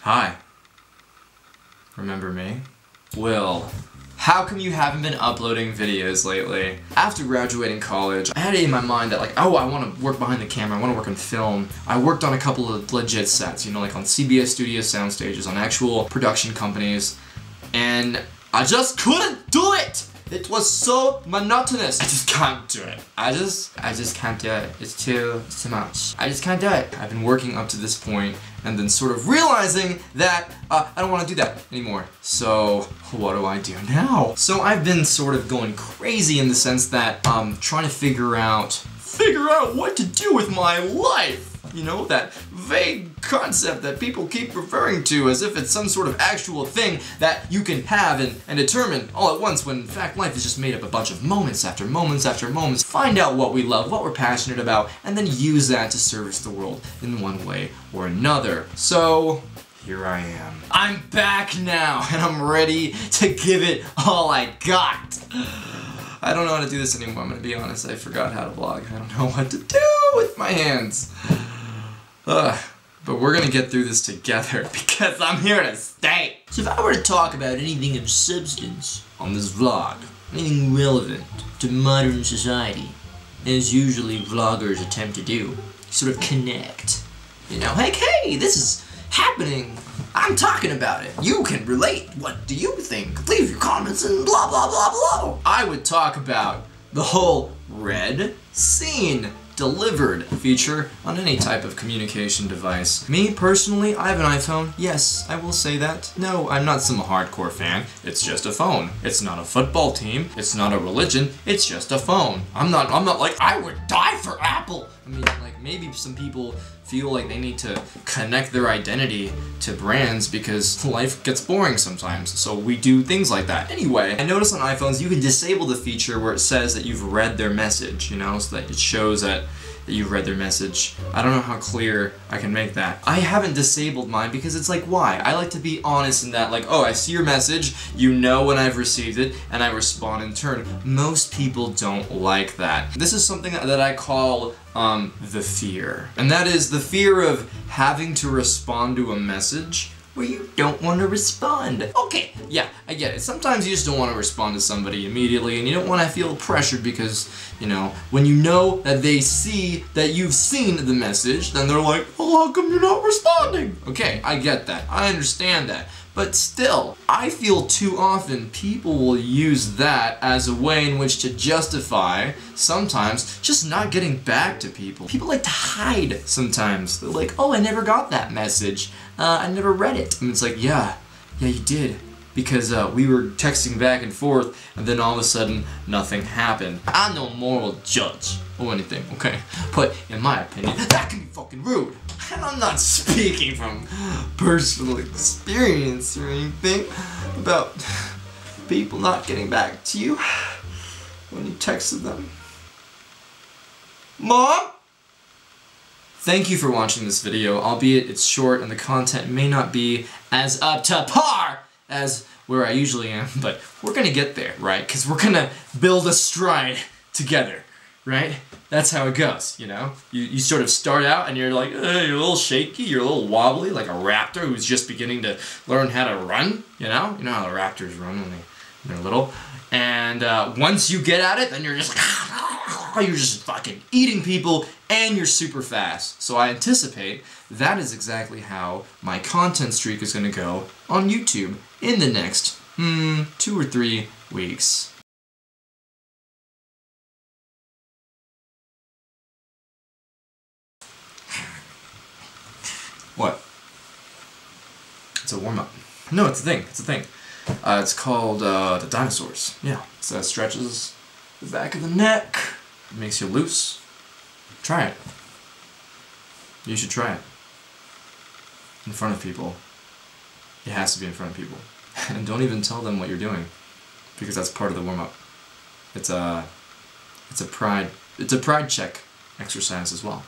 Hi. Remember me? Will, how come you haven't been uploading videos lately? After graduating college, I had it in my mind that like, oh, I want to work behind the camera, I want to work on film. I worked on a couple of legit sets, you know, like on CBS Studio sound stages, on actual production companies, and I just couldn't do it! It was so monotonous. I just can't do it. I just can't do it. It's too much. I just can't do it. I've been working up to this point and then sort of realizing that I don't want to do that anymore. So what do I do now? So I've been sort of going crazy in the sense that trying to figure out what to do with my life. You know, that vague concept that people keep referring to as if it's some sort of actual thing that you can have and determine all at once, when in fact life is just made up a bunch of moments after moments after moments. Find out what we love, what we're passionate about, and then use that to service the world in one way or another. So here I am. I'm back now, and I'm ready to give it all I got. I don't know how to do this anymore, I'm gonna be honest. I forgot how to vlog. I don't know what to do with my hands. But we're gonna get through this together because I'm here to stay. So if I were to talk about anything of substance on this vlog, anything relevant to modern society, as usually vloggers attempt to do, sort of connect. You know, like, hey, this is happening. I'm talking about it. You can relate. What do you think? Leave your comments and blah blah blah blah. I would talk about the whole red scene delivered feature on any type of communication device. Me, personally, I have an iPhone. Yes, I will say that. No, I'm not some hardcore fan. It's just a phone. It's not a football team. It's not a religion. It's just a phone. I'm not like, I would die for Apple. I mean, like, maybe some people feel like they need to connect their identity to brands because life gets boring sometimes, so we do things like that. Anyway, I noticed on iPhones you can disable the feature where it says that you've read their message, you know, so that it shows that you've read their message. I don't know how clear I can make that. I haven't disabled mine because it's like, why? I like to be honest in that, like, oh, I see your message, you know when I've received it, and I respond in turn. Most people don't like that. This is something that I call the fear. And that is the fear of having to respond to a message where you don't want to respond. Okay, yeah, I get it. Sometimes you just don't want to respond to somebody immediately, and you don't want to feel pressured because, you know, when you know that they see that you've seen the message, then they're like, well, how come you're not responding? Okay, I get that. I understand that. But still, I feel too often people will use that as a way in which to justify, sometimes, just not getting back to people. People like to hide sometimes. They're like, oh, I never got that message. I never read it. And it's like, yeah, you did. Because we were texting back and forth, and then all of a sudden, nothing happened. I'm no moral judge or anything, okay? But in my opinion, that can be fucking rude. And I'm not speaking from personal experience or anything about people not getting back to you when you texted them. Mom? Thank you for watching this video, albeit it's short and the content may not be as up to par as where I usually am, but we're gonna get there, right? Because we're gonna build a stride together, right? That's how it goes, you know? You sort of start out and you're like, you're a little shaky, you're a little wobbly, like a raptor who's just beginning to learn how to run, you know? You know how the raptors run when they're little? And once you get at it, then you're just fucking eating people, and you're super fast. So I anticipate that is exactly how my content streak is gonna go on YouTube in the next, 2 or 3 weeks. What? It's a warm-up. No, it's a thing. It's a thing. It's called the dinosaurs. Yeah. So it stretches the back of the neck. It makes you loose. Try it. You should try it. In front of people. It has to be in front of people. And don't even tell them what you're doing, because that's part of the warm-up. It's a pride check exercise as well.